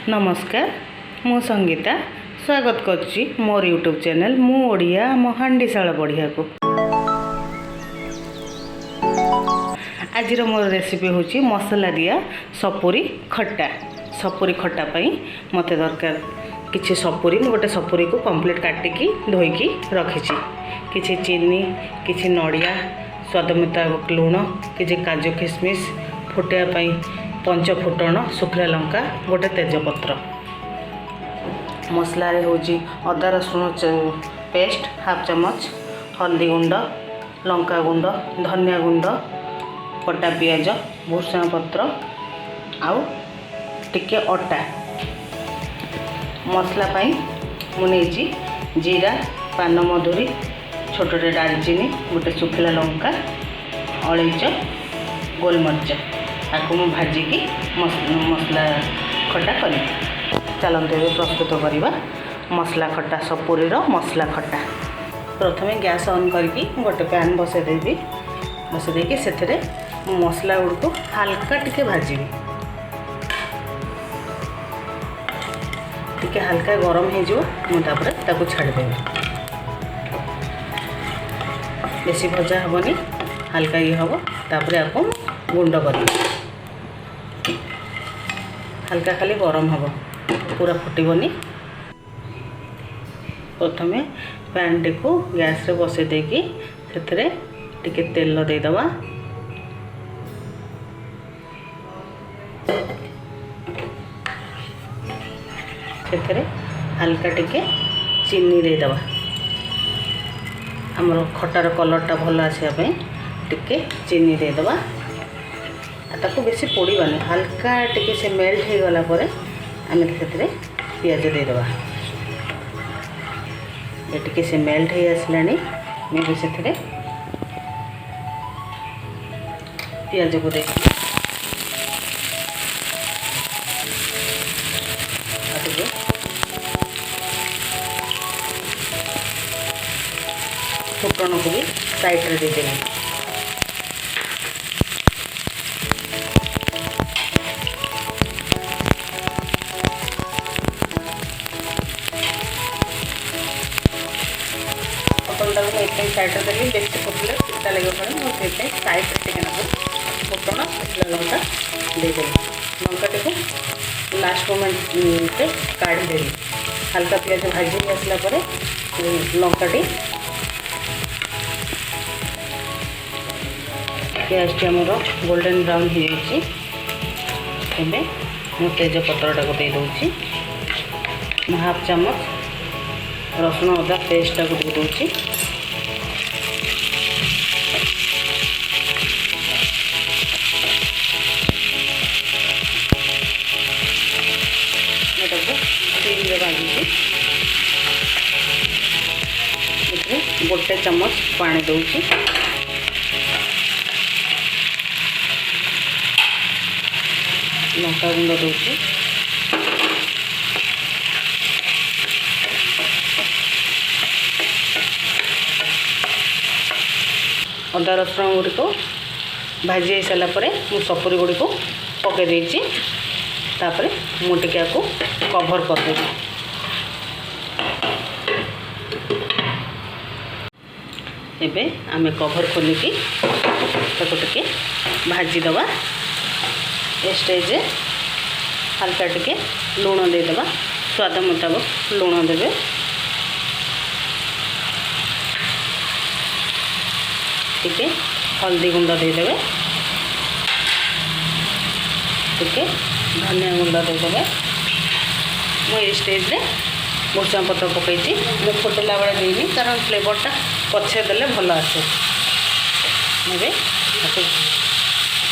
नमस्कार मु संगीता स्वागत करछि मोर यूट्यूब चैनल मु ओडिया मो हांडीशाला बढ़िया को। आज मोर रेसिपी होची मसला दिया सपुरी खट्टा। सपुरी खट्टा पई मते दरकार किछि सपुरी गोटे सपुरी को कंप्लीट काटिकी धोईकी रखिछि। किछि चीनी किछि नड़िया स्वाद मुताबिक लूण किछि काजू किशमिश फुटिया पई पंच फुटण शुखला लंका गोटे तेजपत्र। मसला रे होची अदा रसुण पेस्ट हाफ चमच हल्दी गुंड लंका गुंड धनिया गुंड कटा पियाज भुर्संगा पत्र आउ टिके अटा। मसला पाई मुनेजी जीरा पान मधुरी छोटे दालचीनी गोटे शुखला लंका अलैच गोलमरिच ताकू मु भाजिकी मसला खट्टा करी। चलते ए प्रस्तुत करवा मसला खट्टा सपुरी मसला खट्टा। प्रथमे गैस ऑन करके गोटे पैन बसईदेवी बसईदेकी से मसला गुड़ को हल्का टिके भाजी टिके हल्का गरम हो छाड़देवी। बेसी भजा हेनी हल्का ये हम तापर आपको गुंड कर हल्का खाली गरम हम पूरा फुटबनी। प्रथमे पैन टी को गैस रे बसई देकी से टिके तेल देदवा से हल्का टिके चीनी देदवा आमर खटार कलरटा भल आसापी टिके चीनी देदवा। ताको बेसी पोड़ानी हल्का टिके से मेल्ट हो गला पर आम से पियाज देदवा। ये टिके से मेल्ट हो आसला मैं से पियाज को दे फुटण को भी साइड रे दे देंगे। फुटन साइड रे देली बेसी फुटले पिता लगे मुझे साइड रे फुटण शुखला लंका देदेली। लंका को लास्ट मोमेंट काढ़ी देली। हल्का पियाज भाजी आसला लंका पियाज आमर गोल्डन ब्राउन हो जाए तेजपत्र टाक दे दूँगी। हाफ चमच रसुण अदा पेस्ट टाक दे दूँगी। भाजी गोटे चमच पानी दूँगी। लंका गुंड दूँगी। अदा रसुण गुड़ी को भाजी हो सारा मु सपुरी गुड़ी को पकई देती मुझे कभर कर देवी। एबे आमे कभर खोलिकी टे भाजीदवा। ए स्टेज हल्का टिके लूण देदवा स्वाद मुताबिक लूण देवे। टिके हल्दी गुंड देदेवे टिके धनिया गुंड देदेवे। मुझे स्टेज रे भुर्संगा पत्र पकई मु फुटला बेले देनी कारण फ्लेवरटा पछे देले भल आसे। मुझे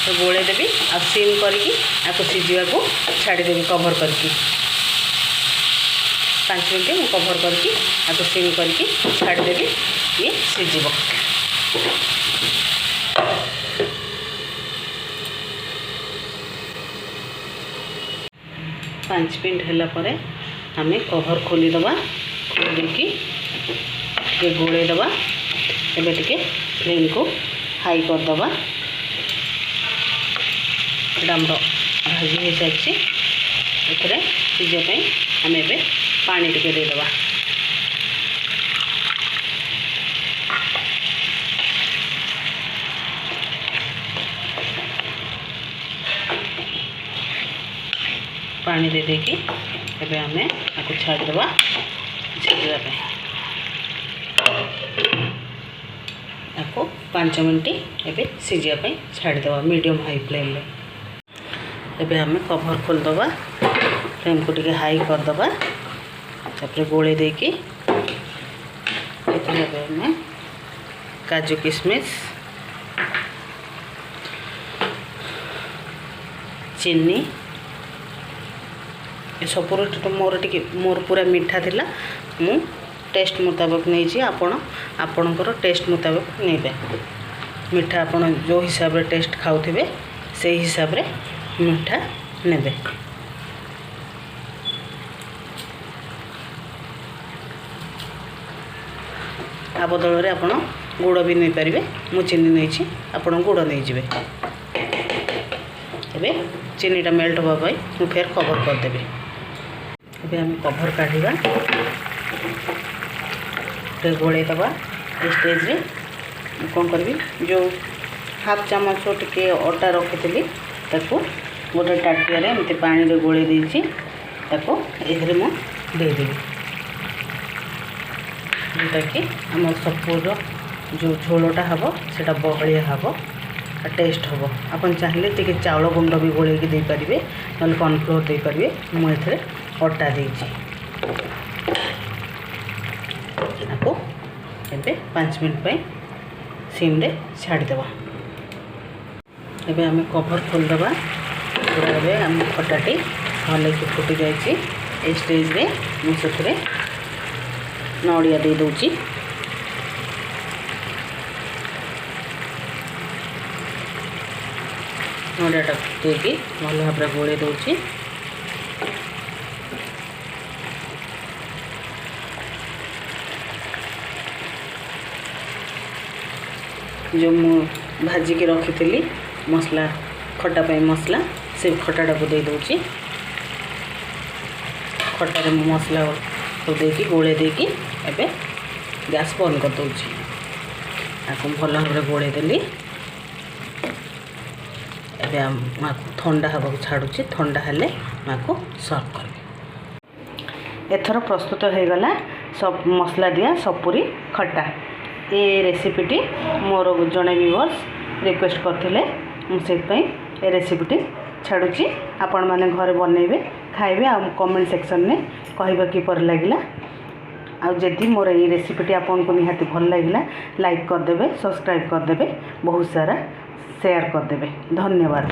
गोले देवी आ सिम करके आपको सीझा को छाड़देवी कभर करके 5 मिनट मु कभर करके आपको सिम करके छाड़देवी। ये सीझ 5 मिनट है आम कभर खोलीदबा। खोलिकी गोलेदबा। एबे टिके फ्लेम को हाई करदबा। डामर भाजी हो सारी ସିଝିବା ପାଇଁ ଆମେ ଏବେ ପାଣି ଟିକେ ଦେଇଦେବା। पानी दे देकी एबे हमें आपको छाड़ीदेवा सिझा आपको 5 मिनट एबे सिझा छाड़ीदेवा मीडियम हाई फ्लेम में। एबे हमें कवर खोलदबा, फ्लेम को टिके हाई करदबा, तापर गोले देकी हमें काजू किशमिश, चीनी, सब मोर पूरा मीठा थिला, मु टेस्ट मुताबिक नहीं आपणकर टेस्ट मुताबिक नहीं मीठा आपण जो हिसाब रे टेस्ट खाऊथिबे से हिसाब रे मीठा नेबे। आ बदल रे आपण गुड़ भी नहीं पारिबे, मु चीनी नहीं आपण गुड़ नहीं जिवे। एबे चीनीटा मेल्ट होगा पाई मु फेर कवर कर देबे। एबे हम कवर काढ़ीबा, गोले दबा। स्टेज रे कौन करबी, जो हाफ चामच टिके अटा रखी ताको गोटे टाटिया रे एमती पानी रे गोले देछि, ताको एथरे मु दे देबी, जोटा कि आम सपुर जो झोलटा हबो सेटा बहलिया हबो, टेस्ट हम। आप चाहिए टी चाउल गुंड भी गोल दे पारे ना कॉर्नफ्लोर दे पारे, मुझे अटा देछि। आपको एबे 5 मिनट सिम रे छाड़ीदेवा। एबे आम कवर खोलदबा, पूरा आम खटाटी भल कि फुटी जाइए। स्टेज रे मुझे नड़िया दे दूची, नड़ियाटा देकी भल भाव गोले दूची। जो मु भाजिकी रखी मसला खटा पे मसला से खटाटा को दे दूची। खटारे मसला को देकी गोले देकी एबे गैस बंद कर दूची। आपको भल भाव गोले देली। एबे ठंडा हवा को छाड़ुची, ठंडा हेले माको सर्व कर। एथर प्रस्तुत हो गला सब मसला दिया सपुरी खट्टा। ये रेसिपीटी मोर जड़े व्यूअर्स रिक्वेस्ट करथिले, मुझे ये रेसिपीटी छाड़ुची। आपण माने घरे बनइबे खाइबे आ कमेंट सेक्शन में कहबे किपर लागिला। आ जदि मोर ये रेसिपीटी आपन को निहाती भल लागिला लाइक कर देबे, सब्सक्राइब कर देबे, बहुत सारा शेयर कर देबे। धन्यवाद।